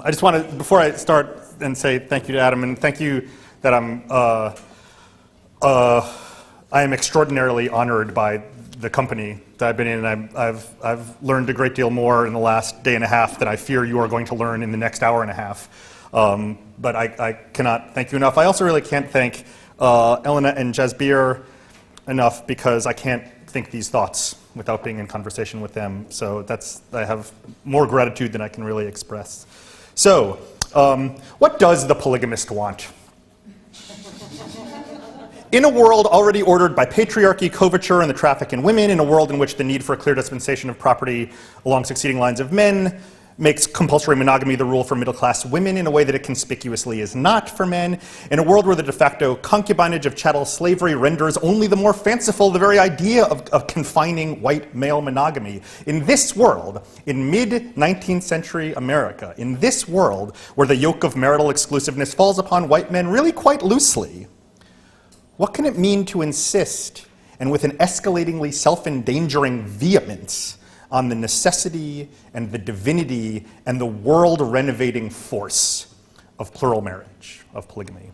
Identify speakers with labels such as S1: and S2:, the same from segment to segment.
S1: I just want to, before I start, and say thank you to Adam, and thank you that I am extraordinarily honored by the company that I've been in, and I've learned a great deal more in the last day and a half than I fear you are going to learn in the next hour and a half. But I cannot thank you enough. I also really can't thank Elena and Jasbir enough, because I can't think these thoughts without being in conversation with them. So I have more gratitude than I can really express. So, what does the polygamist want? In a world already ordered by patriarchy, coverture, and the traffic in women, in a world in which the need for a clear dispensation of property along succeeding lines of men makes compulsory monogamy the rule for middle-class women in a way that it conspicuously is not for men, in a world where the de facto concubinage of chattel slavery renders only the more fanciful the very idea of confining white male monogamy. In this world, in mid-19th century America, in this world where the yoke of marital exclusiveness falls upon white men really quite loosely, what can it mean to insist, and with an escalatingly self-endangering vehemence, on the necessity and the divinity and the world-renovating force of plural marriage, of polygamy?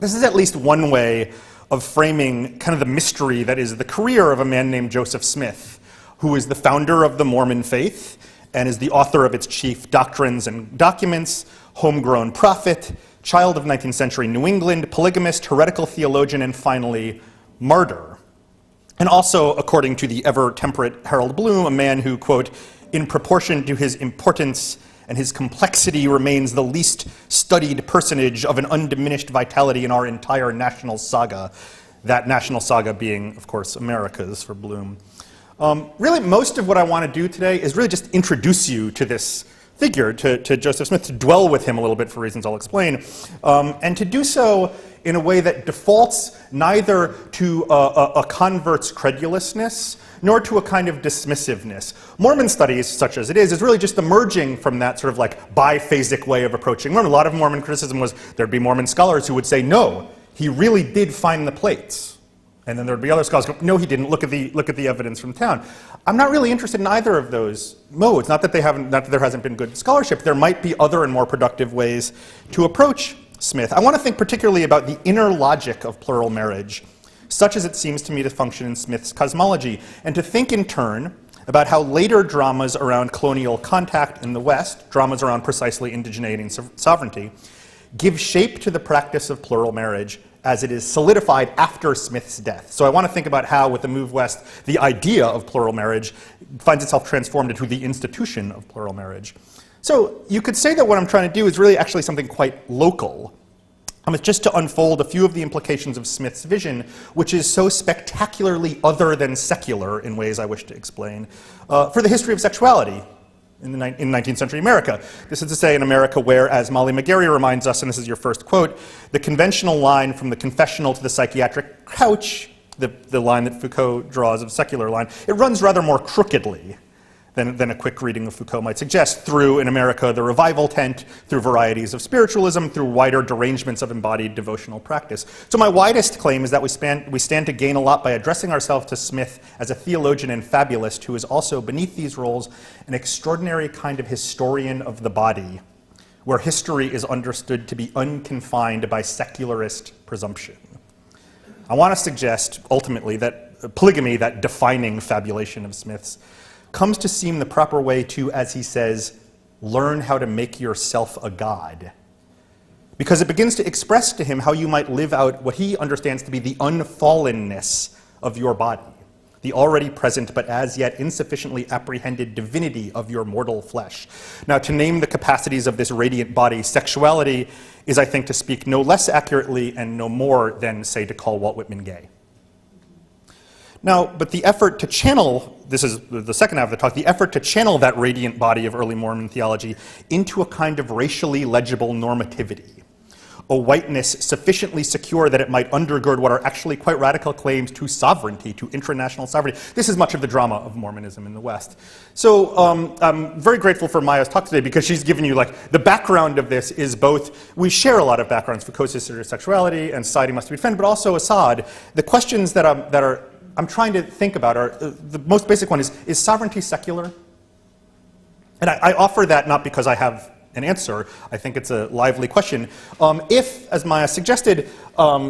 S1: This is at least one way of framing kind of the mystery that is the career of a man named Joseph Smith, who is the founder of the Mormon faith and is the author of its chief doctrines and documents, homegrown prophet, child of 19th century New England, polygamist, heretical theologian, and finally, martyr. And also, according to the ever-temperate Harold Bloom, a man who, quote, in proportion to his importance and his complexity remains the least studied personage of an undiminished vitality in our entire national saga. That national saga being, of course, America's for Bloom. Really, most of what I want to do today is really just introduce you to this figure, to Joseph Smith, to dwell with him a little bit for reasons I'll explain, and to do so in a way that defaults neither to a convert's credulousness nor to a kind of dismissiveness. Mormon studies, such as it is really just emerging from that sort of like biphasic way of approaching Mormon. A lot of Mormon criticism was there'd be Mormon scholars who would say, no, he really did find the plates. And then there'd be other scholars who go, no, he didn't. Look at the evidence from town. I'm not really interested in either of those modes. Not that there hasn't been good scholarship. There might be other and more productive ways to approach Smith. I want to think particularly about the inner logic of plural marriage, such as it seems to me to function in Smith's cosmology, and to think in turn about how later dramas around colonial contact in the West, dramas around precisely indigeneity and sovereignty, give shape to the practice of plural marriage as it is solidified after Smith's death. So I want to think about how, with the move west, the idea of plural marriage finds itself transformed into the institution of plural marriage. So you could say that what I'm trying to do is really actually something quite local. It's just to unfold a few of the implications of Smith's vision, which is so spectacularly other than secular in ways I wish to explain, for the history of sexuality in 19th century America. This is to say, in America where, as Molly McGarry reminds us, and this is your first quote, the conventional line from the confessional to the psychiatric couch, the line that Foucault draws of secular line, it runs rather more crookedly than a quick reading of Foucault might suggest, through, in America, the revival tent, through varieties of spiritualism, through wider derangements of embodied devotional practice. So my widest claim is that we stand to gain a lot by addressing ourselves to Smith as a theologian and fabulist who is also, beneath these roles, an extraordinary kind of historian of the body, where history is understood to be unconfined by secularist presumption. I want to suggest, ultimately, that polygamy, that defining fabulation of Smith's, comes to seem the proper way to, as he says, learn how to make yourself a god. Because it begins to express to him how you might live out what he understands to be the unfallenness of your body, the already present but as yet insufficiently apprehended divinity of your mortal flesh. Now, to name the capacities of this radiant body, sexuality is, I think, to speak no less accurately and no more than, say, to call Walt Whitman gay. Now, but the effort to channel, this is the second half of the talk, the effort to channel that radiant body of early Mormon theology into a kind of racially legible normativity, a whiteness sufficiently secure that it might undergird what are actually quite radical claims to sovereignty, to intranational sovereignty. This is much of the drama of Mormonism in the West. So I'm very grateful for Maya's talk today, because she's given you, like, the background of this is both, we share a lot of backgrounds, Foucault's history of sexuality and society must be defended, but also Assad. The questions that I'm trying to think about are, the most basic one is sovereignty secular? And I offer that not because I have an answer. I think it's a lively question. If, as Maya suggested,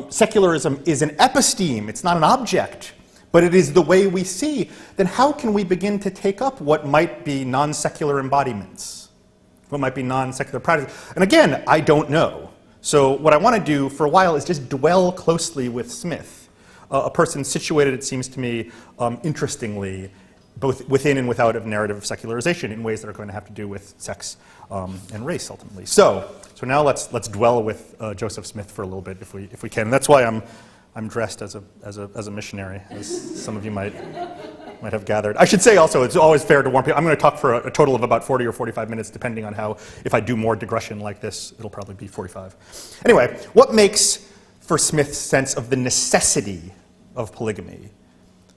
S1: secularism is an episteme, it's not an object, but it is the way we see, then how can we begin to take up what might be non-secular embodiments? What might be non-secular practice? And again, I don't know. So what I want to do for a while is just dwell closely with Smith, a person situated, it seems to me, interestingly, both within and without of narrative of secularization in ways that are going to have to do with sex and race, ultimately. So now let's dwell with Joseph Smith for a little bit, if we can. And that's why I'm dressed as a missionary, as some of you might have gathered. I should say also, it's always fair to warn people, I'm going to talk for a total of about 40 or 45 minutes, depending on how, if I do more digression like this, it'll probably be 45. Anyway, what makes for Smith's sense of the necessity of polygamy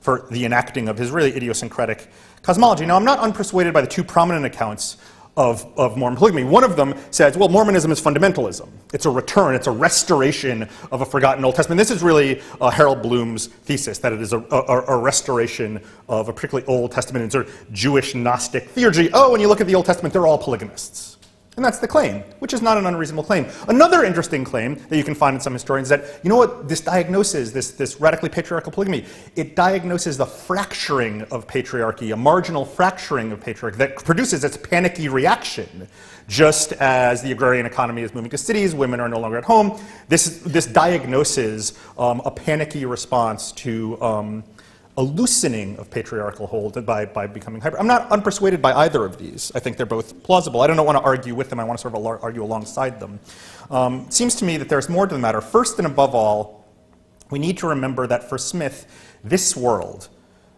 S1: for the enacting of his really idiosyncratic cosmology? Now, I'm not unpersuaded by the two prominent accounts of Mormon polygamy. One of them says, well, Mormonism is fundamentalism. It's a return, it's a restoration of a forgotten Old Testament. This is really Harold Bloom's thesis, that it is a restoration of a particularly Old Testament and sort of Jewish Gnostic theurgy. Oh, when you look at the Old Testament, they're all polygamists. And that's the claim, which is not an unreasonable claim. Another interesting claim that you can find in some historians is that, you know what this diagnoses, this radically patriarchal polygamy, it diagnoses the fracturing of patriarchy, a marginal fracturing of patriarchy that produces its panicky reaction. Just as the agrarian economy is moving to cities, women are no longer at home, this diagnoses a panicky response to a loosening of patriarchal hold by becoming hyper. I'm not unpersuaded by either of these. I think they're both plausible. I don't want to argue with them. I want to sort of argue alongside them. It seems to me that there's more to the matter. First and above all, we need to remember that for Smith, this world,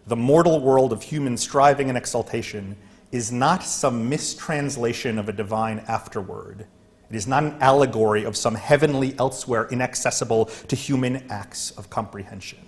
S1: the mortal world of human striving and exaltation, is not some mistranslation of a divine afterword. It is not an allegory of some heavenly elsewhere inaccessible to human acts of comprehension.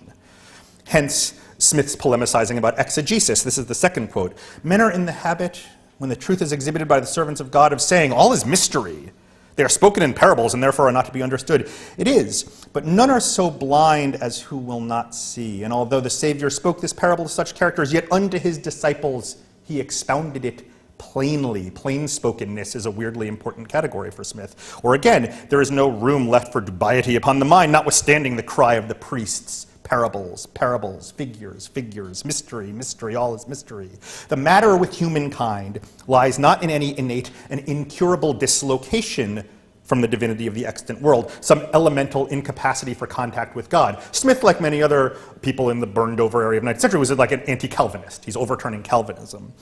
S1: Hence, Smith's polemicizing about exegesis. This is the second quote. Men are in the habit, when the truth is exhibited by the servants of God, of saying, all is mystery. They are spoken in parables and therefore are not to be understood. It is, but none are so blind as who will not see. And although the Savior spoke this parable to such characters, yet unto his disciples he expounded it plainly. Plain-spokenness is a weirdly important category for Smith. Or again, there is no room left for dubiety upon the mind, notwithstanding the cry of the priests. Parables, parables, figures, figures, mystery, mystery, all is mystery. The matter with humankind lies not in any innate and incurable dislocation from the divinity of the extant world, some elemental incapacity for contact with God. Smith, like many other people in the burned-over area of the 19th century, was like an anti-Calvinist. He's overturning Calvinism.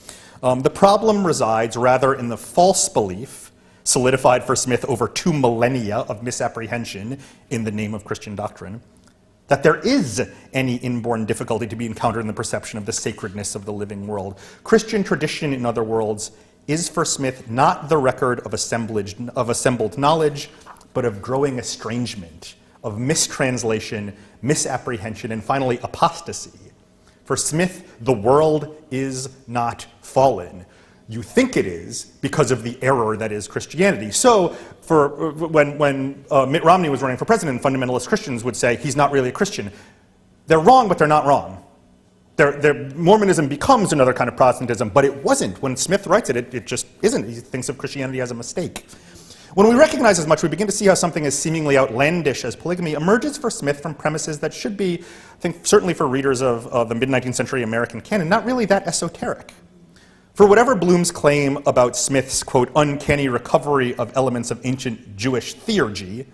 S1: The problem resides rather in the false belief, solidified for Smith over 2 millennia of misapprehension in the name of Christian doctrine, that there is any inborn difficulty to be encountered in the perception of the sacredness of the living world. Christian tradition, in other words, is for Smith not the record of assembled knowledge, but of growing estrangement, of mistranslation, misapprehension, and finally apostasy. For Smith, the world is not fallen. You think it is because of the error that is Christianity. So when Mitt Romney was running for president, fundamentalist Christians would say he's not really a Christian. They're wrong, but they're not wrong. Mormonism becomes another kind of Protestantism, but it wasn't. When Smith writes it, it just isn't. He thinks of Christianity as a mistake. When we recognize as much, we begin to see how something as seemingly outlandish as polygamy emerges for Smith from premises that should be, I think, certainly for readers of the mid-19th century American canon, not really that esoteric. For whatever Bloom's claim about Smith's, quote, uncanny recovery of elements of ancient Jewish theurgy,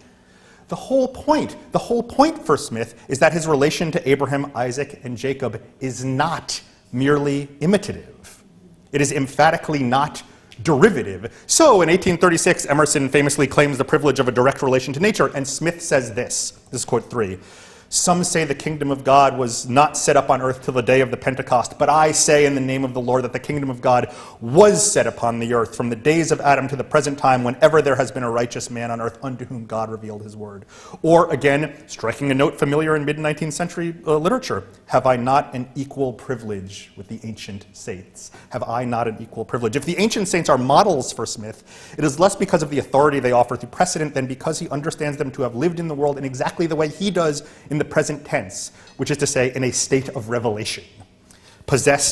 S1: the whole point for Smith is that his relation to Abraham, Isaac, and Jacob is not merely imitative. It is emphatically not derivative. So in 1836, Emerson famously claims the privilege of a direct relation to nature, and Smith says this is quote 3. Some say the kingdom of God was not set up on earth till the day of the Pentecost, but I say in the name of the Lord that the kingdom of God was set upon the earth from the days of Adam to the present time, whenever there has been a righteous man on earth unto whom God revealed his word. Or again, striking a note familiar in mid-19th century literature, have I not an equal privilege with the ancient saints? Have I not an equal privilege? If the ancient saints are models for Smith, it is less because of the authority they offer through precedent than because he understands them to have lived in the world in exactly the way he does in the present tense, which is to say, in a state of revelation,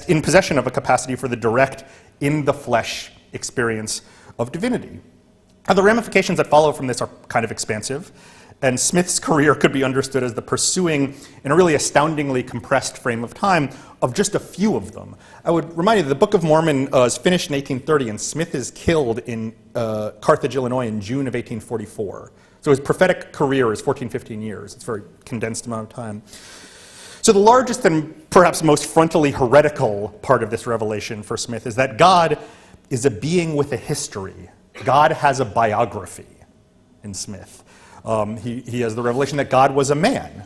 S1: in possession of a capacity for the direct, in the flesh experience of divinity. Now, the ramifications that follow from this are kind of expansive, and Smith's career could be understood as the pursuing, in a really astoundingly compressed frame of time, of just a few of them. I would remind you that the Book of Mormon is finished in 1830, and Smith is killed in Carthage, Illinois in June of 1844. So his prophetic career is 14, 15 years. It's a very condensed amount of time. So the largest and perhaps most frontally heretical part of this revelation for Smith is that God is a being with a history. God has a biography in Smith. He has the revelation that God was a man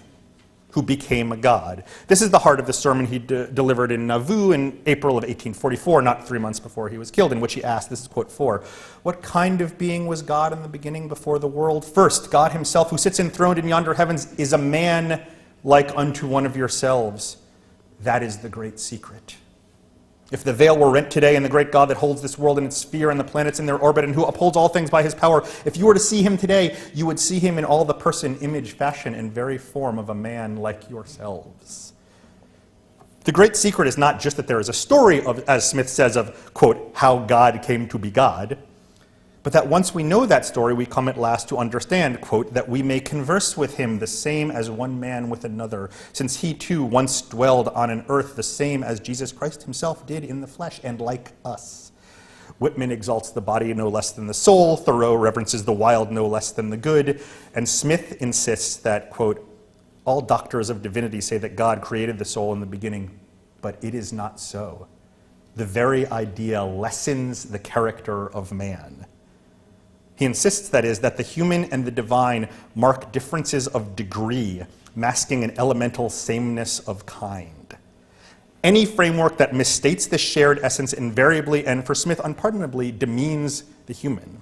S1: who became a god. This is the heart of the sermon he delivered in Nauvoo in April of 1844, not 3 months before he was killed, in which he asked, this is quote 4, "What kind of being was God in the beginning before the world? First, God himself, who sits enthroned in yonder heavens, is a man like unto one of yourselves. That is the great secret. If the veil were rent today and the great God that holds this world in its sphere and the planets in their orbit and who upholds all things by his power, if you were to see him today, you would see him in all the person, image, fashion, and very form of a man like yourselves." The great secret is not just that there is a story of, as Smith says, of, quote, how God came to be God, but that once we know that story, we come at last to understand, quote, that we may converse with him the same as one man with another, since he too once dwelled on an earth the same as Jesus Christ himself did in the flesh, and like us. Whitman exalts the body no less than the soul, Thoreau reverences the wild no less than the good, and Smith insists that, quote, all doctors of divinity say that God created the soul in the beginning, but it is not so. The very idea lessens the character of man. He insists, that is, that the human and the divine mark differences of degree, masking an elemental sameness of kind. Any framework that misstates this shared essence invariably, and for Smith unpardonably, demeans the human.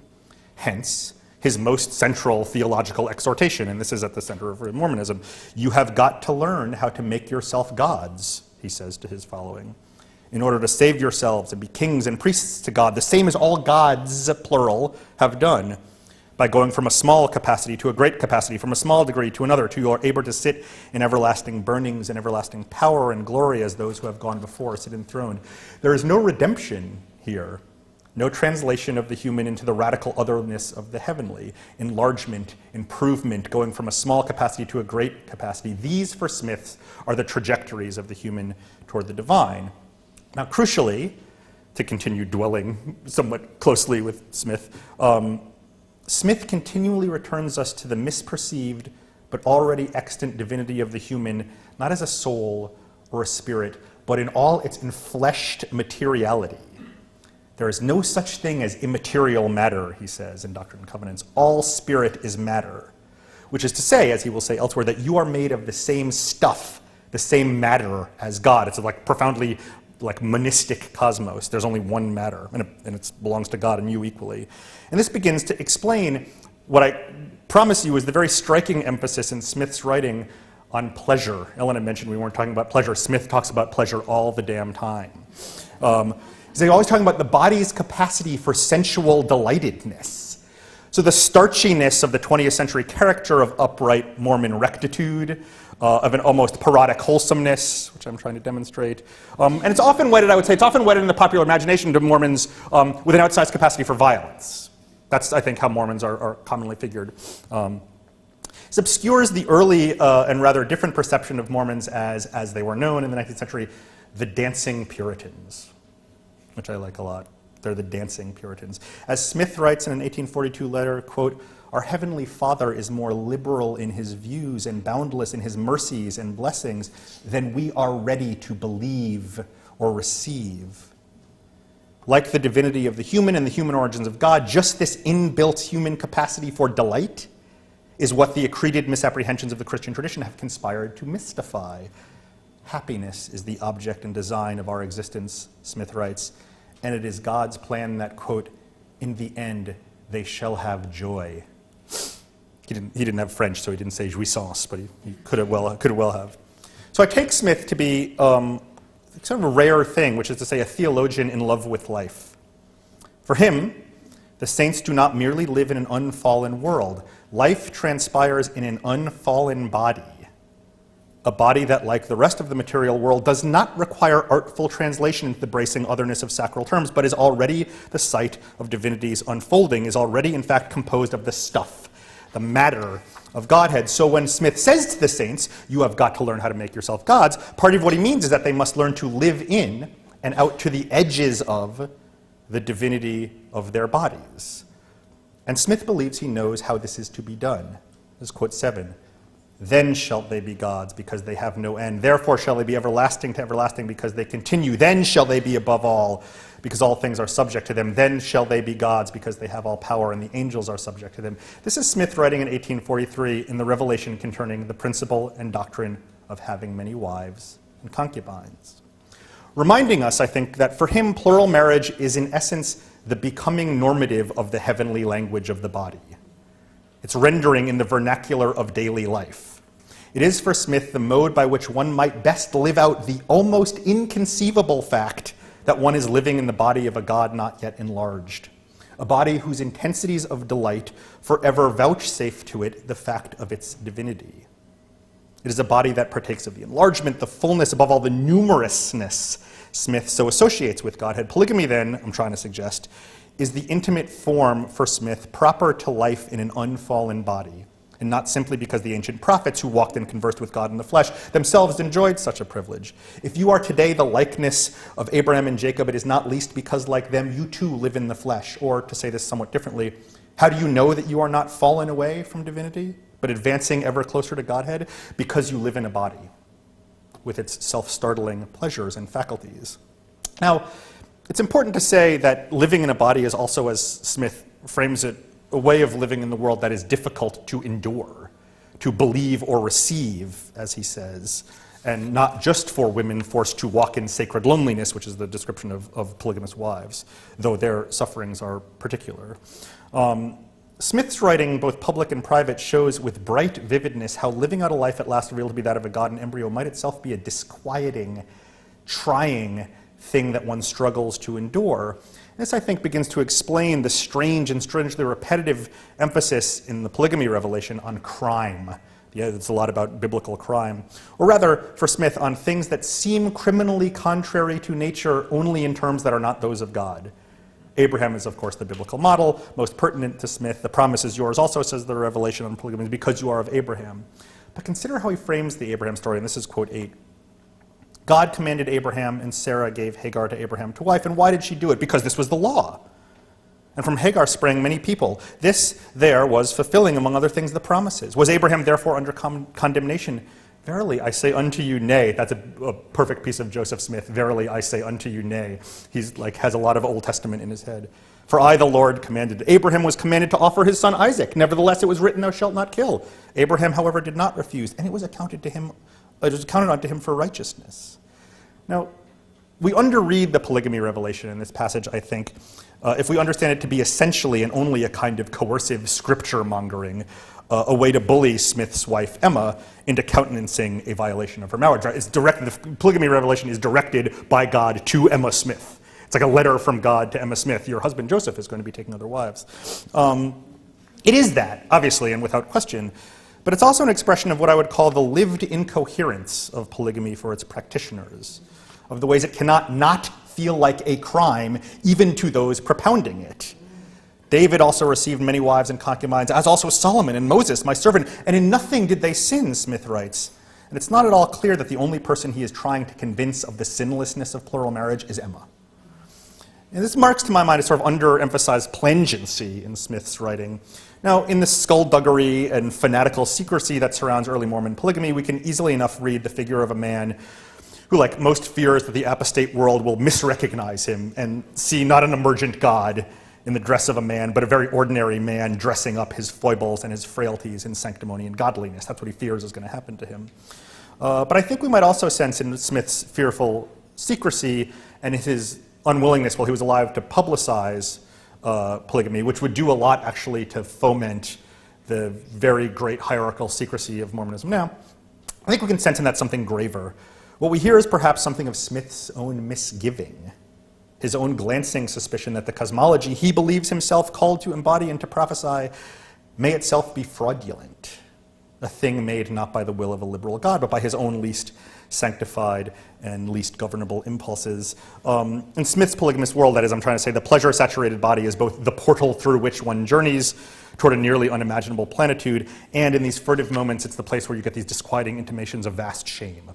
S1: Hence, his most central theological exhortation, and this is at the center of Mormonism, you have got to learn how to make yourself gods, he says to his following, in order to save yourselves and be kings and priests to God, the same as all gods, plural, have done, by going from a small capacity to a great capacity, from a small degree to another, till you are able to sit in everlasting burnings and everlasting power and glory as those who have gone before sit enthroned. There is no redemption here, no translation of the human into the radical otherness of the heavenly, enlargement, improvement, going from a small capacity to a great capacity. These, for Smiths, are the trajectories of the human toward the divine. Now, crucially, to continue dwelling somewhat closely with Smith, Smith continually returns us to the misperceived but already extant divinity of the human, not as a soul or a spirit, but in all its enfleshed materiality. There is no such thing as immaterial matter, he says in Doctrine and Covenants. All spirit is matter, which is to say, as he will say elsewhere, that you are made of the same stuff, the same matter as God. It's like profoundly like monistic cosmos. There's only one matter, and it belongs to God and you equally. And this begins to explain what I promise you is the very striking emphasis in Smith's writing on pleasure. Ellen had mentioned we weren't talking about pleasure. Smith talks about pleasure all the damn time. He's always talking about the body's capacity for sensual delightedness. So the starchiness of the 20th century character of upright Mormon rectitude, of an almost parodic wholesomeness, which I'm trying to demonstrate. And it's often wedded, I would say, it's often wedded in the popular imagination to Mormons with an outsized capacity for violence. That's, I think, how Mormons are commonly figured. This obscures the early and rather different perception of Mormons as they were known in the 19th century, the dancing Puritans, which I like a lot. They're the dancing Puritans. As Smith writes in an 1842 letter, quote, our Heavenly Father is more liberal in his views and boundless in his mercies and blessings than we are ready to believe or receive. Like the divinity of the human and the human origins of God, just this inbuilt human capacity for delight is what the accreted misapprehensions of the Christian tradition have conspired to mystify. Happiness is the object and design of our existence, Smith writes, and it is God's plan that, quote, in the end they shall have joy. He didn't have French, so he didn't say jouissance, but he could well have. So I take Smith to be sort of a rare thing, which is to say a theologian in love with life. For him, the saints do not merely live in an unfallen world. Life transpires in an unfallen body. a body that, like the rest of the material world, does not require artful translation into the bracing otherness of sacral terms, but is already the site of divinity's unfolding, is already, in fact, composed of the stuff, the matter of Godhead. So when Smith says to the saints, you have got to learn how to make yourself gods, part of what he means is that they must learn to live in and out to the edges of the divinity of their bodies. And Smith believes he knows how this is to be done. This is quote 7. Then shall they be gods, because they have no end. Therefore shall they be everlasting to everlasting, because they continue. Then shall they be above all, because all things are subject to them. Then shall they be gods, because they have all power, and the angels are subject to them. This is Smith writing in 1843 in the revelation concerning the principle and doctrine of having many wives and concubines. Reminding us, I think, that for him, plural marriage is in essence the becoming normative of the heavenly language of the body. It's rendering in the vernacular of daily life. It is for Smith the mode by which one might best live out the almost inconceivable fact that one is living in the body of a God not yet enlarged, a body whose intensities of delight forever vouchsafe to it the fact of its divinity. It is a body that partakes of the enlargement, the fullness, above all the numerousness Smith so associates with Godhead. Polygamy, then, I'm trying to suggest, is the intimate form for Smith proper to life in an unfallen body, and not simply because the ancient prophets who walked and conversed with God in the flesh themselves enjoyed such a privilege. If you are today the likeness of Abraham and Jacob, it is not least because, like them, you too live in the flesh. Or, to say this somewhat differently, how do you know that you are not fallen away from divinity, but advancing ever closer to Godhead? Because you live in a body with its self-startling pleasures and faculties. Now, it's important to say that living in a body is also, as Smith frames it, a way of living in the world that is difficult to endure, to believe or receive, as he says, and not just for women forced to walk in sacred loneliness, which is the description of polygamous wives, though their sufferings are particular. Smith's writing, both public and private, shows with bright vividness how living out a life at last revealed to be that of a god in embryo might itself be a disquieting, trying thing that one struggles to endure. This, I think, begins to explain the strange and strangely repetitive emphasis in the polygamy revelation on crime. Yeah, it's a lot about biblical crime. Or rather, for Smith, on things that seem criminally contrary to nature only in terms that are not those of God. Abraham is, of course, the biblical model, most pertinent to Smith. The promise is yours also, says the revelation on polygamy, because you are of Abraham. But consider how he frames the Abraham story, and this is quote 8. God commanded Abraham, and Sarah gave Hagar to Abraham to wife. And why did she do it? Because this was the law. And from Hagar sprang many people. This there was fulfilling, among other things, the promises. Was Abraham therefore under condemnation? Verily, I say unto you, nay. That's a perfect piece of Joseph Smith. Verily, I say unto you, nay. He's like has a lot of Old Testament in his head. For I, the Lord, commanded. Abraham was commanded to offer his son Isaac. Nevertheless, it was written, thou shalt not kill. Abraham, however, did not refuse, and it was accounted unto him for righteousness. Now, we underread the polygamy revelation in this passage, I think, if we understand it to be essentially and only a kind of coercive scripture mongering, a way to bully Smith's wife Emma into countenancing a violation of her marriage. The polygamy revelation is directed by God to Emma Smith. It's like a letter from God to Emma Smith. Your husband Joseph is going to be taking other wives. It is that, obviously, and without question. But it's also an expression of what I would call the lived incoherence of polygamy for its practitioners, of the ways it cannot not feel like a crime, even to those propounding it. David also received many wives and concubines, as also Solomon and Moses, my servant, and in nothing did they sin, Smith writes. And it's not at all clear that the only person he is trying to convince of the sinlessness of plural marriage is Emma. And this marks, to my mind, a sort of underemphasized plangency in Smith's writing. Now, in the skullduggery and fanatical secrecy that surrounds early Mormon polygamy, we can easily enough read the figure of a man who, like most, fears that the apostate world will misrecognize him and see not an emergent God in the dress of a man, but a very ordinary man dressing up his foibles and his frailties in sanctimony and godliness. That's what he fears is going to happen to him. But I think we might also sense in Smith's fearful secrecy and his unwillingness while he was alive to publicize polygamy, which would do a lot actually to foment the very great hierarchical secrecy of Mormonism now. I think we can sense in that something graver. What we hear is perhaps something of Smith's own misgiving, his own glancing suspicion that the cosmology he believes himself called to embody and to prophesy may itself be fraudulent, a thing made not by the will of a liberal God, but by his own least sanctified and least governable impulses. In Smith's polygamous world, that is, I'm trying to say, the pleasure-saturated body is both the portal through which one journeys toward a nearly unimaginable plenitude, and in these furtive moments, it's the place where you get these disquieting intimations of vast shame.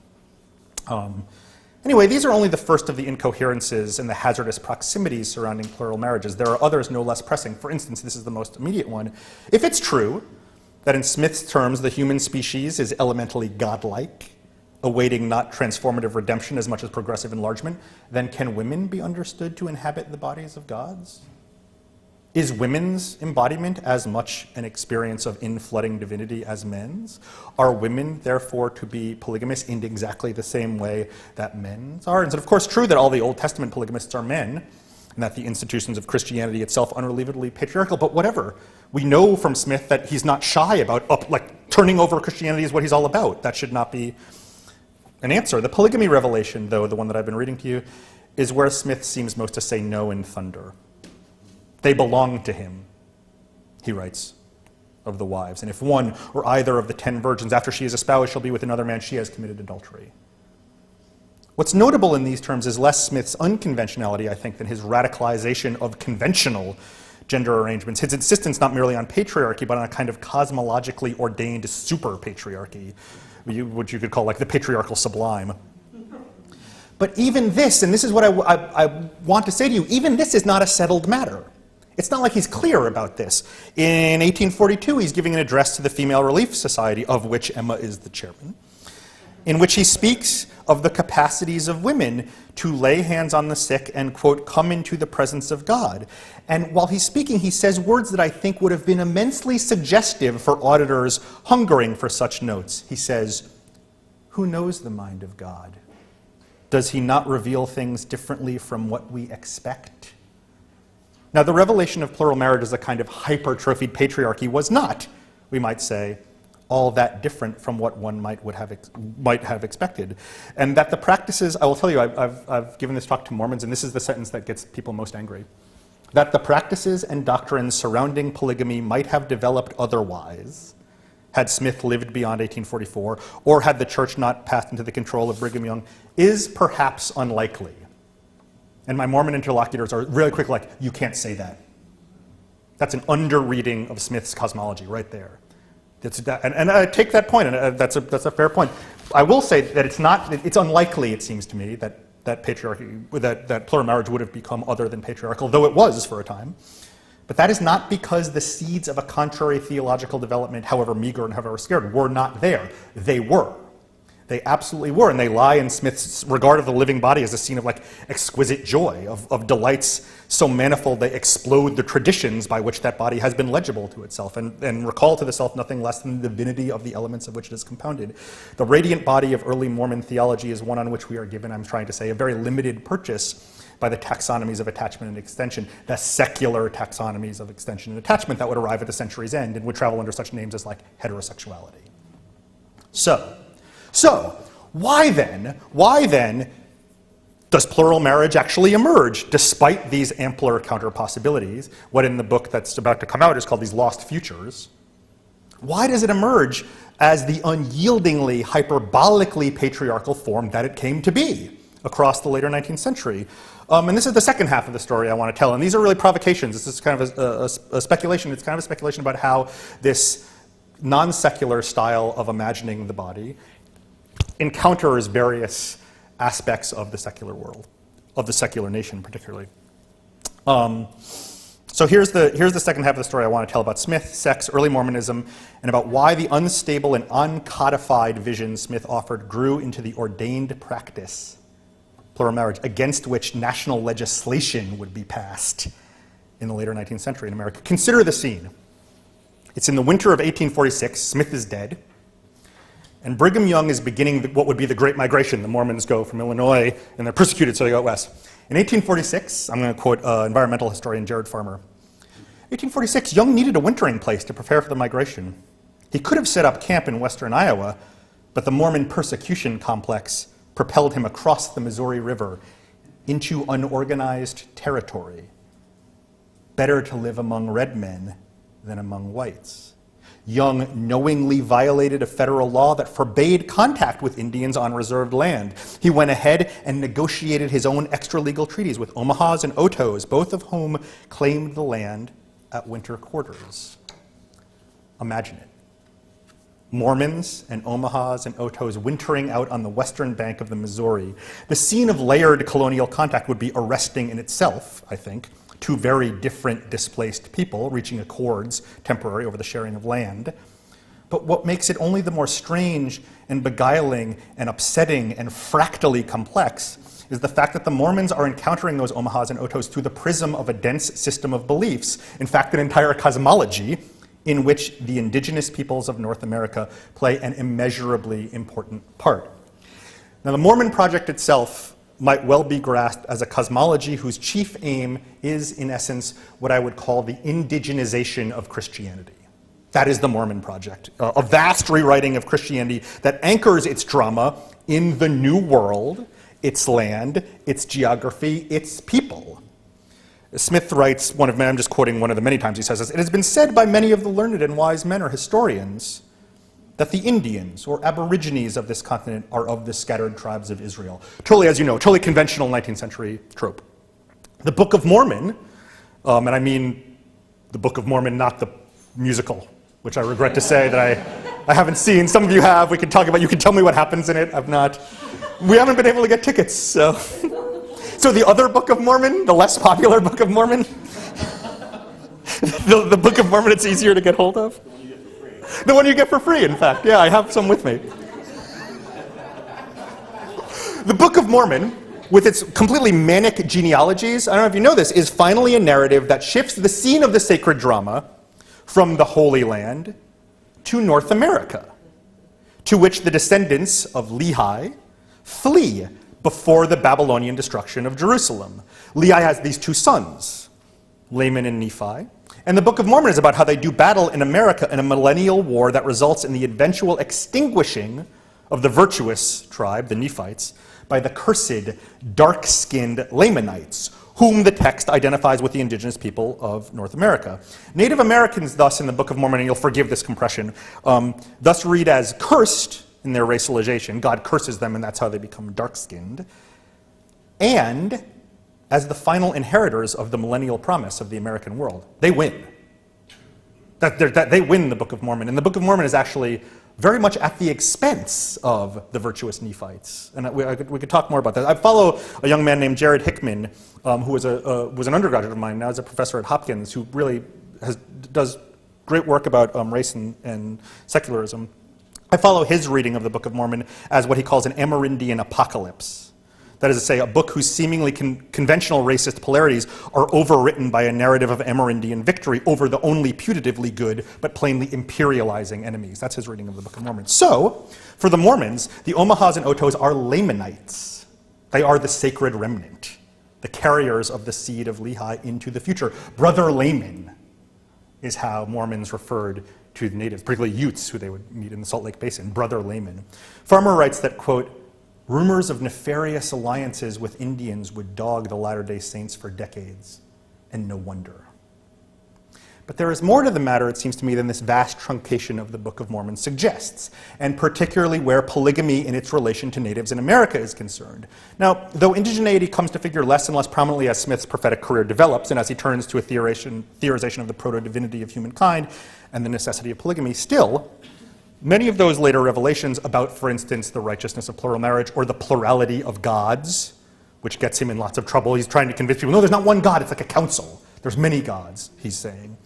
S1: Anyway, these are only the first of the incoherences and the hazardous proximities surrounding plural marriages. There are others no less pressing. For instance, this is the most immediate one. If it's true that in Smith's terms the human species is elementally godlike, awaiting not transformative redemption as much as progressive enlargement, then can women be understood to inhabit the bodies of gods? Is women's embodiment as much an experience of inflooding divinity as men's? Are women, therefore, to be polygamous in exactly the same way that men's are? And it's of course true that all the Old Testament polygamists are men, and that the institutions of Christianity itself unrelievedly patriarchal, but whatever. We know from Smith that he's not shy about turning over Christianity is what he's all about. That should not be an answer. The polygamy revelation, though, the one that I've been reading to you, is where Smith seems most to say no in thunder. They belong to him, he writes of the wives. And if one or either of the 10 virgins after she is espoused shall be with another man, she has committed adultery. What's notable in these terms is less Smith's unconventionality, I think, than his radicalization of conventional gender arrangements. His insistence not merely on patriarchy, but on a kind of cosmologically ordained super-patriarchy, which you could call like the patriarchal sublime. But even this, and this is what I want to say to you, even this is not a settled matter. It's not like he's clear about this. In 1842, he's giving an address to the Female Relief Society, of which Emma is the chairman, in which he speaks of the capacities of women to lay hands on the sick and, quote, come into the presence of God. And while he's speaking, he says words that I think would have been immensely suggestive for auditors hungering for such notes. He says, who knows the mind of God? Does he not reveal things differently from what we expect? Now, the revelation of plural marriage as a kind of hypertrophied patriarchy was not, we might say, all that different from what one might have expected. And that the practices, I will tell you, I've given this talk to Mormons, and this is the sentence that gets people most angry, that the practices and doctrines surrounding polygamy might have developed otherwise had Smith lived beyond 1844, or had the church not passed into the control of Brigham Young, is perhaps unlikely. And my Mormon interlocutors are really quick, like, you can't say that. That's an under-reading of Smith's cosmology right there. And I take that point, and that's a fair point. I will say that it's unlikely, it seems to me, that patriarchy, that plural marriage would have become other than patriarchal, though it was for a time. But that is not because the seeds of a contrary theological development, however meager and however scared, were not there. They were. They absolutely were, and they lie in Smith's regard of the living body as a scene of like exquisite joy, of delights so manifold they explode the traditions by which that body has been legible to itself, and recall to the self nothing less than the divinity of the elements of which it is compounded. The radiant body of early Mormon theology is one on which we are given, I'm trying to say, a very limited purchase by the taxonomies of attachment and extension, the secular taxonomies of extension and attachment that would arrive at the century's end and would travel under such names as like heterosexuality. So, why then does plural marriage actually emerge despite these ampler counter possibilities, what in the book that's about to come out is called these lost futures? Why does it emerge as the unyieldingly, hyperbolically patriarchal form that it came to be across the later 19th century? And this is the second half of the story I want to tell, and these are really provocations. This is kind of a speculation. It's kind of a speculation about how this non-secular style of imagining the body encounters various aspects of the secular world, of the secular nation particularly. So here's the second half of the story I want to tell about Smith, sex, early Mormonism, and about why the unstable and uncodified vision Smith offered grew into the ordained practice, plural marriage, against which national legislation would be passed in the later 19th century in America. Consider the scene. It's in the winter of 1846. Smith is dead. And Brigham Young is beginning what would be the Great Migration. The Mormons go from Illinois, and they're persecuted, so they go west. In 1846, I'm going to quote environmental historian Jared Farmer. 1846, Young needed a wintering place to prepare for the migration. He could have set up camp in western Iowa, but the Mormon persecution complex propelled him across the Missouri River into unorganized territory. Better to live among red men than among whites. Young knowingly violated a federal law that forbade contact with Indians on reserved land. He went ahead and negotiated his own extra-legal treaties with Omahas and Otos, both of whom claimed the land at winter quarters. Imagine it. Mormons and Omahas and Otos wintering out on the western bank of the Missouri. The scene of layered colonial contact would be arresting in itself, I think. Two very different displaced people reaching accords, temporary, over the sharing of land. But what makes it only the more strange and beguiling and upsetting and fractally complex is the fact that the Mormons are encountering those Omahas and Otos through the prism of a dense system of beliefs, in fact, an entire cosmology in which the indigenous peoples of North America play an immeasurably important part. Now, the Mormon project itself might well be grasped as a cosmology whose chief aim is, in essence, what I would call the indigenization of Christianity. That is the Mormon project, a vast rewriting of Christianity that anchors its drama in the new world, its land, its geography, its people. Smith writes, I'm just quoting one of the many times he says this, "It has been said by many of the learned and wise men or historians that the Indians or Aborigines of this continent are of the scattered tribes of Israel." Totally, as you know, totally conventional 19th century trope. The Book of Mormon, and I mean the Book of Mormon, not the musical, which I regret to say that I haven't seen. Some of you have. We can talk about, you can tell me what happens in it. We haven't been able to get tickets, so. So the other Book of Mormon, the less popular Book of Mormon, the Book of Mormon it's easier to get hold of. The one you get for free, in fact. Yeah, I have some with me. The Book of Mormon, with its completely manic genealogies, I don't know if you know this, is finally a narrative that shifts the scene of the sacred drama from the Holy Land to North America, to which the descendants of Lehi flee before the Babylonian destruction of Jerusalem. Lehi has these two sons, Laman and Nephi. And the Book of Mormon is about how they do battle in America in a millennial war that results in the eventual extinguishing of the virtuous tribe, the Nephites, by the cursed, dark-skinned Lamanites, whom the text identifies with the indigenous people of North America. Native Americans, thus, in the Book of Mormon, and you'll forgive this compression, thus read as cursed in their racialization. God curses them, and that's how they become dark-skinned. And as the final inheritors of the millennial promise of the American world. They win. They win the Book of Mormon. And the Book of Mormon is actually very much at the expense of the virtuous Nephites. And we could talk more about that. I follow a young man named Jared Hickman, who was an undergraduate of mine, now is a professor at Hopkins, who really does great work about race and secularism. I follow his reading of the Book of Mormon as what he calls an Amerindian apocalypse. That is to say, a book whose seemingly conventional racist polarities are overwritten by a narrative of Amerindian victory over the only putatively good but plainly imperializing enemies. That's his reading of the Book of Mormon. So, for the Mormons, the Omahas and Otos are Lamanites. They are the sacred remnant, the carriers of the seed of Lehi into the future. Brother Laman is how Mormons referred to the natives, particularly Utes, who they would meet in the Salt Lake Basin. Brother Laman. Farmer writes that, quote, "Rumors of nefarious alliances with Indians would dog the Latter-day Saints for decades, and no wonder." But there is more to the matter, it seems to me, than this vast truncation of the Book of Mormon suggests, and particularly where polygamy in its relation to natives in America is concerned. Now, though indigeneity comes to figure less and less prominently as Smith's prophetic career develops, and as he turns to a theorization of the proto-divinity of humankind and the necessity of polygamy, still, many of those later revelations about, for instance, the righteousness of plural marriage or the plurality of gods, which gets him in lots of trouble. He's trying to convince people, no, there's not one God, it's like a council. There's many gods, he's saying.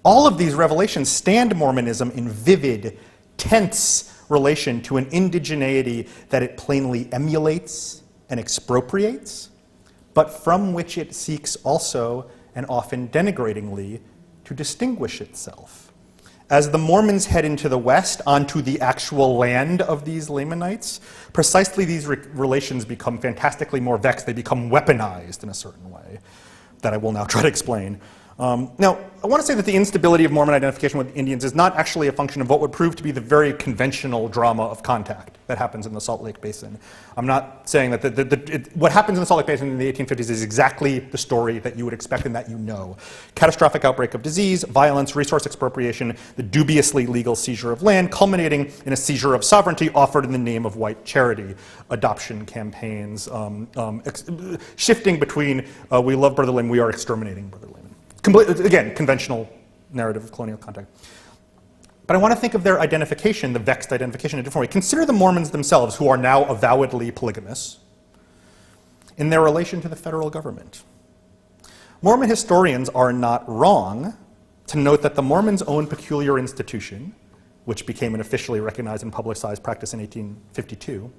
S1: All of these revelations stand Mormonism in vivid, tense relation to an indigeneity that it plainly emulates and expropriates, but from which it seeks also, and often denigratingly, to distinguish itself. As the Mormons head into the West, onto the actual land of these Lamanites, precisely these relations become fantastically more vexed. They become weaponized in a certain way that I will now try to explain. Now, I want to say that the instability of Mormon identification with Indians is not actually a function of what would prove to be the very conventional drama of contact that happens in the Salt Lake Basin. I'm not saying that what happens in the Salt Lake Basin in the 1850s is exactly the story that you would expect and that you know. Catastrophic outbreak of disease, violence, resource expropriation, the dubiously legal seizure of land, culminating in a seizure of sovereignty offered in the name of white charity, adoption campaigns, shifting between we love Brother Layman, we are exterminating Brother Layman. Again, conventional narrative of colonial contact. But I want to think of their identification, the vexed identification, in a different way. Consider the Mormons themselves, who are now avowedly polygamous, in their relation to the federal government. Mormon historians are not wrong to note that the Mormons' own peculiar institution, which became an officially recognized and publicized practice in 1852,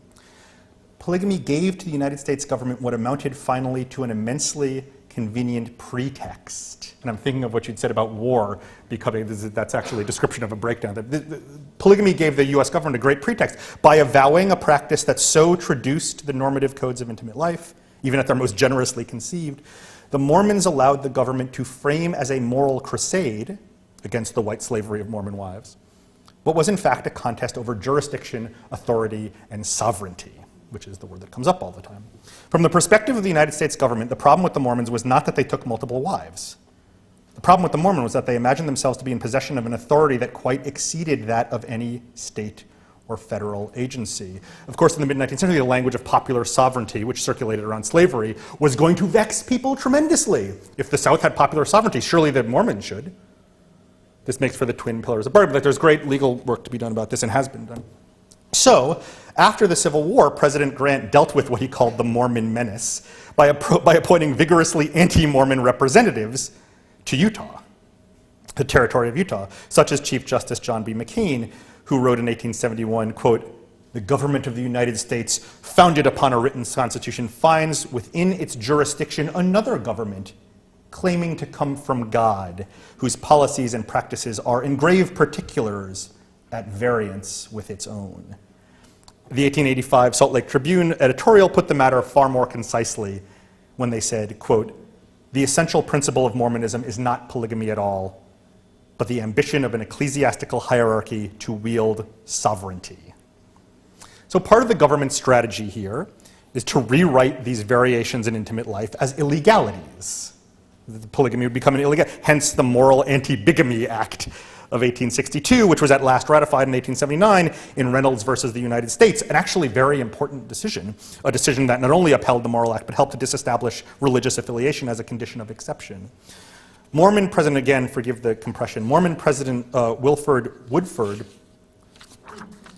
S1: polygamy gave to the United States government what amounted finally to an immensely convenient pretext. And I'm thinking of what you'd said about war becoming, that's actually a description of a breakdown. Polygamy gave the US government a great pretext by avowing a practice that so traduced the normative codes of intimate life, even at their most generously conceived. The Mormons allowed the government to frame as a moral crusade against the white slavery of Mormon wives what was in fact a contest over jurisdiction, authority, and sovereignty, which is the word that comes up all the time. From the perspective of the United States government, the problem with the Mormons was not that they took multiple wives. The problem with the Mormons was that they imagined themselves to be in possession of an authority that quite exceeded that of any state or federal agency. Of course, in the mid-19th century, the language of popular sovereignty, which circulated around slavery, was going to vex people tremendously. If the South had popular sovereignty, surely the Mormons should. This makes for the twin pillars of Beirut, but there's great legal work to be done about this and has been done. So, after the Civil War, President Grant dealt with what he called the Mormon menace by appointing vigorously anti-Mormon representatives to Utah, the territory of Utah, such as Chief Justice John B. McCain, who wrote in 1871, quote, "The government of the United States, founded upon a written constitution, finds within its jurisdiction another government, claiming to come from God, whose policies and practices are in grave particulars at variance with its own." The 1885 Salt Lake Tribune editorial put the matter far more concisely when they said, quote, "The essential principle of Mormonism is not polygamy at all, but the ambition of an ecclesiastical hierarchy to wield sovereignty." So part of the government's strategy here is to rewrite these variations in intimate life as illegalities. The polygamy would become an illegal, hence the Moral Anti-Bigamy Act of 1862, which was at last ratified in 1879 in Reynolds versus the United States, an actually very important decision, a decision that not only upheld the Moral Act, but helped to disestablish religious affiliation as a condition of exception. Mormon President, again, forgive the compression, Mormon President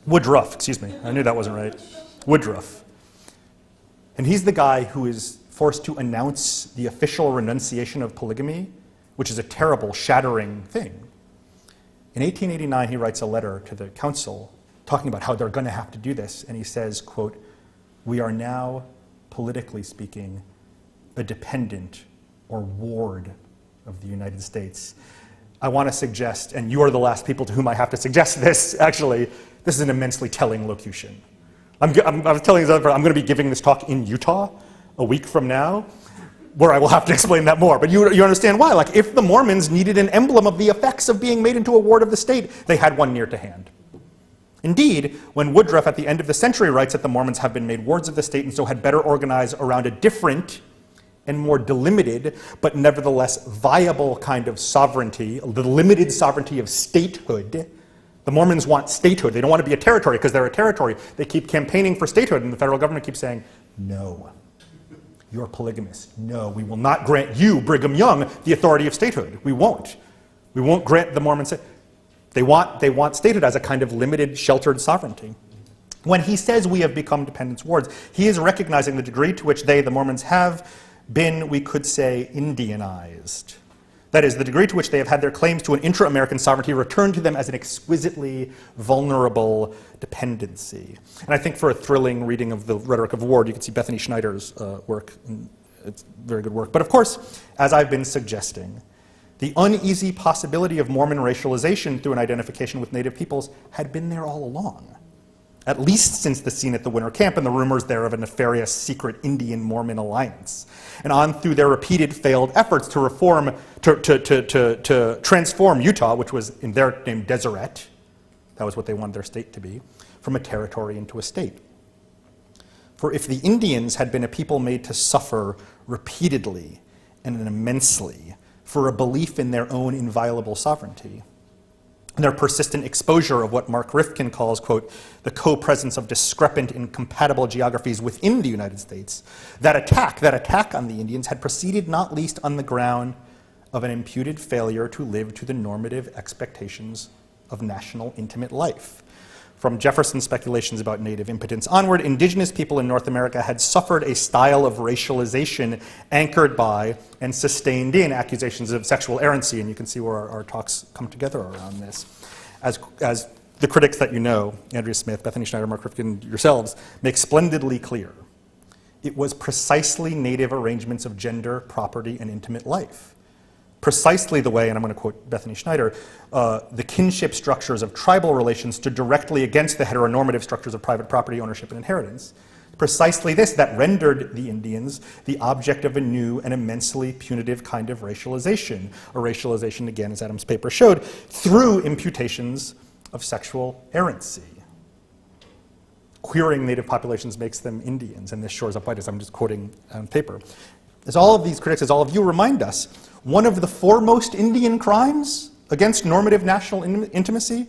S1: Woodruff, excuse me, I knew that wasn't right, Woodruff. And he's the guy who is forced to announce the official renunciation of polygamy, which is a terrible, shattering thing. In 1889, he writes a letter to the council talking about how they're going to have to do this, and he says, quote, "We are now, politically speaking, a dependent or ward of the United States." I want to suggest, and you are the last people to whom I have to suggest this, actually, this is an immensely telling locution. I was telling you, I'm going to be giving this talk in Utah a week from now, where I will have to explain that more. But you understand why. Like, if the Mormons needed an emblem of the effects of being made into a ward of the state, they had one near to hand. Indeed, when Woodruff at the end of the century writes that the Mormons have been made wards of the state and so had better organize around a different and more delimited, but nevertheless viable kind of sovereignty, the limited sovereignty of statehood. The Mormons want statehood. They don't want to be a territory because they're a territory. They keep campaigning for statehood, and the federal government keeps saying, no. You're polygamous. No, we will not grant you, Brigham Young, the authority of statehood. We won't. We won't grant the Mormons. They want statehood as a kind of limited, sheltered sovereignty. When he says we have become dependence wards, he is recognizing the degree to which they, the Mormons, have been, we could say, Indianized. That is, the degree to which they have had their claims to an intra-American sovereignty returned to them as an exquisitely vulnerable dependency. And I think for a thrilling reading of the Rhetoric of War, you can see Bethany Schneider's work. It's very good work. But of course, as I've been suggesting, the uneasy possibility of Mormon racialization through an identification with native peoples had been there all along. at least since the scene at the winter camp and the rumors there of a nefarious secret Indian-Mormon alliance, and on through their repeated failed efforts to reform, to transform Utah, which was in their name Deseret, that was what they wanted their state to be, from a territory into a state. For if the Indians had been a people made to suffer repeatedly and immensely for a belief in their own inviolable sovereignty, and their persistent exposure of what Mark Rifkin calls, quote, the co-presence of discrepant, incompatible geographies within the United States, that attack on the Indians had proceeded not least on the ground of an imputed failure to live to the normative expectations of national intimate life. From Jefferson's speculations about native impotence onward, indigenous people in North America had suffered a style of racialization anchored by and sustained in accusations of sexual errancy, and you can see where our talks come together around this. As the critics that you know, Andrea Smith, Bethany Schneider, Mark Rifkin, yourselves, make splendidly clear, it was precisely native arrangements of gender, property, and intimate life. Precisely the way, and I'm going to quote Bethany Schneider, the kinship structures of tribal relations stood directly against the heteronormative structures of private property ownership and inheritance. Precisely this that rendered the Indians the object of a new and immensely punitive kind of racialization. A racialization, again, as Adam's paper showed, through imputations of sexual errancy. Queering native populations makes them Indians, and this shores up whiteness. I'm just quoting paper. As all of these critics, as all of you remind us, one of the foremost Indian crimes against normative national intimacy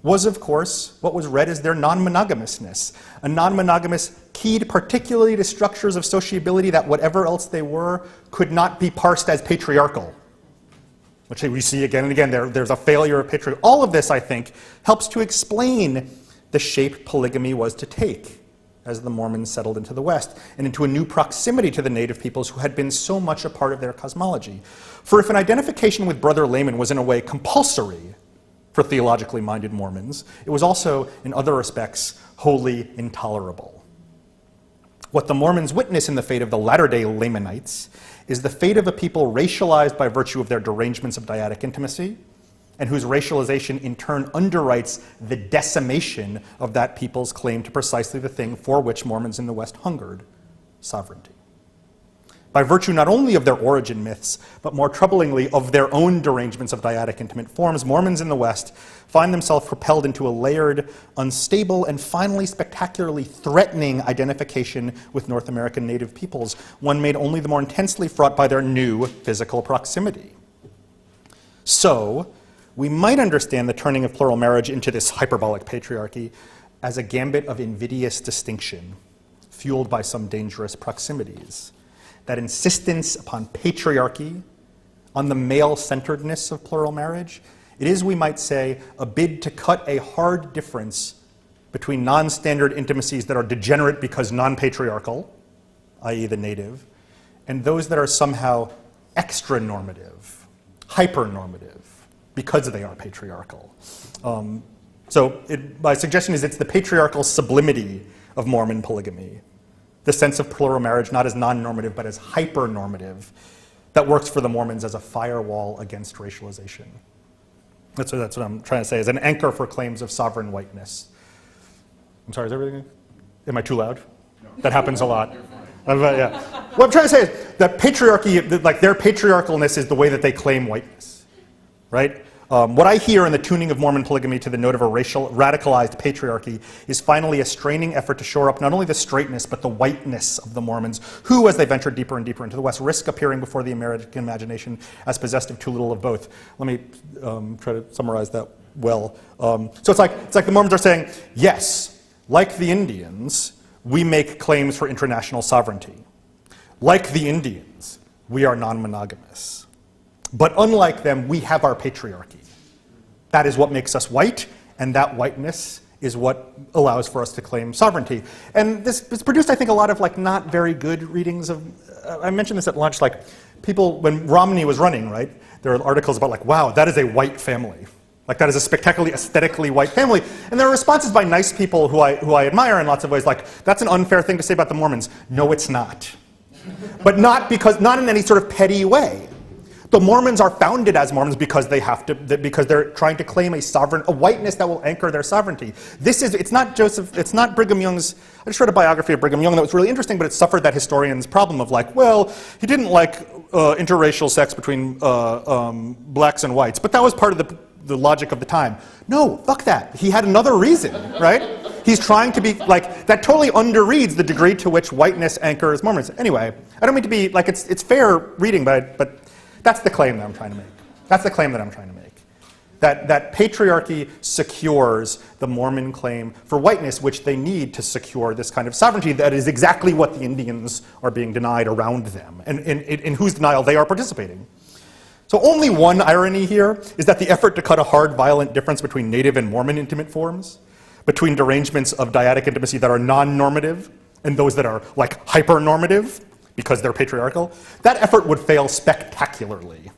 S1: was, of course, what was read as their non-monogamousness. A non-monogamous keyed particularly to structures of sociability that whatever else they were could not be parsed as patriarchal, which we see again and again. There's a failure of patriarchy. All of this, I think, helps to explain the shape polygamy was to take as the Mormons settled into the West, and into a new proximity to the native peoples who had been so much a part of their cosmology. For if an identification with Brother Layman was in a way compulsory for theologically minded Mormons, it was also, in other respects, wholly intolerable. What the Mormons witness in the fate of the latter-day Lamanites is the fate of a people racialized by virtue of their derangements of dyadic intimacy, and whose racialization in turn underwrites the decimation of that people's claim to precisely the thing for which Mormons in the West hungered, sovereignty. By virtue not only of their origin myths, but more troublingly of their own derangements of dyadic intimate forms, Mormons in the West find themselves propelled into a layered, unstable, and finally spectacularly threatening identification with North American native peoples, one made only the more intensely fraught by their new physical proximity. So, we might understand the turning of plural marriage into this hyperbolic patriarchy as a gambit of invidious distinction, fueled by some dangerous proximities. That insistence upon patriarchy, on the male-centeredness of plural marriage, it is, we might say, a bid to cut a hard difference between non-standard intimacies that are degenerate because non-patriarchal, i.e. the native, and those that are somehow extra-normative, hyper-normative, because they are patriarchal. My suggestion is it's the patriarchal sublimity of Mormon polygamy, the sense of plural marriage not as non-normative but as hyper-normative, that works for the Mormons as a firewall against racialization. That's what I'm trying to say, as an anchor for claims of sovereign whiteness. I'm sorry, is everything? Am I too loud? No. That happens a lot. Yeah. What I'm trying to say is that patriarchy, like their patriarchalness is the way that they claim whiteness, right? What I hear in the tuning of Mormon polygamy to the note of a racial, radicalized patriarchy is finally a straining effort to shore up not only the straightness, but the whiteness of the Mormons, who, as they venture deeper and deeper into the West, risk appearing before the American imagination as possessed of too little of both. Let me try to summarize that well. So it's like the Mormons are saying, yes, like the Indians, we make claims for international sovereignty. Like the Indians, we are non-monogamous. But unlike them, we have our patriarchy. That is what makes us white, and that whiteness is what allows for us to claim sovereignty. And this produced, I think, a lot of not very good readings of, I mentioned this at lunch, people, when Romney was running, right, there are articles about wow, that is a white family. That is a spectacularly aesthetically white family. And there are responses by nice people who I admire in lots of ways, that's an unfair thing to say about the Mormons. No, it's not. But not in any sort of petty way. The Mormons are founded as Mormons because because they're trying to claim a whiteness that will anchor their sovereignty. It's not Brigham Young's, I just read a biography of Brigham Young that was really interesting, but it suffered that historian's problem of like, well, he didn't like interracial sex between blacks and whites, but that was part of the logic of the time. No, fuck that. He had another reason, right? He's trying to be, like, that totally underreads the degree to which whiteness anchors Mormons. Anyway, I don't mean to be, like, it's fair reading, but that's the claim that I'm trying to make. That's the claim that I'm trying to make. That patriarchy secures the Mormon claim for whiteness, which they need to secure this kind of sovereignty that is exactly what the Indians are being denied around them, and in whose denial they are participating. So only one irony here is that the effort to cut a hard, violent difference between Native and Mormon intimate forms, between derangements of dyadic intimacy that are non-normative and those that are like hyper-normative because they're patriarchal, that effort would fail spectacularly.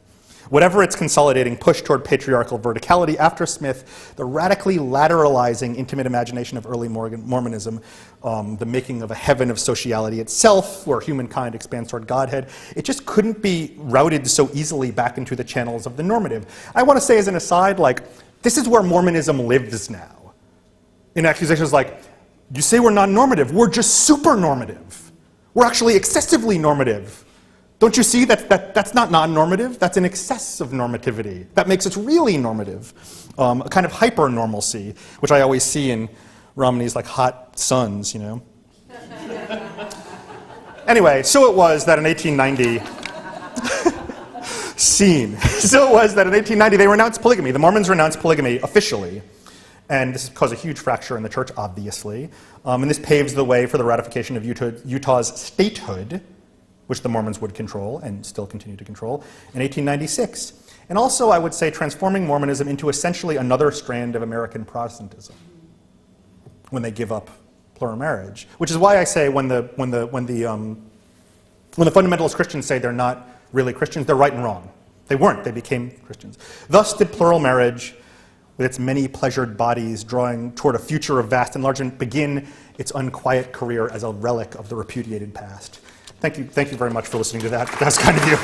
S1: Whatever its consolidating push toward patriarchal verticality after Smith, the radically lateralizing intimate imagination of early Mormonism, the making of a heaven of sociality itself, where humankind expands toward Godhead, it just couldn't be routed so easily back into the channels of the normative. I want to say as an aside, like, this is where Mormonism lives now. In accusations like, you say we're non-normative, we're just super-normative. We're actually excessively normative. Don't you see that's not non-normative? That's an excess of normativity. That makes us really normative. A kind of hyper-normalcy, which I always see in Romney's like hot sons, you know? Anyway, so it was that in 1890, So it was that in 1890 they renounced polygamy. The Mormons renounced polygamy officially. And this caused a huge fracture in the church, obviously. And this paves the way for the ratification of Utah's statehood, which the Mormons would control and still continue to control, in 1896. And also, I would say, transforming Mormonism into essentially another strand of American Protestantism when they give up plural marriage. Which is why I say when the fundamentalist Christians say they're not really Christians, they're right and wrong. They weren't, they became Christians. Thus did plural marriage, with its many pleasured bodies drawing toward a future of vast enlargement, begin its unquiet career as a relic of the repudiated past. Thank you very much for listening to that. That's kind of you.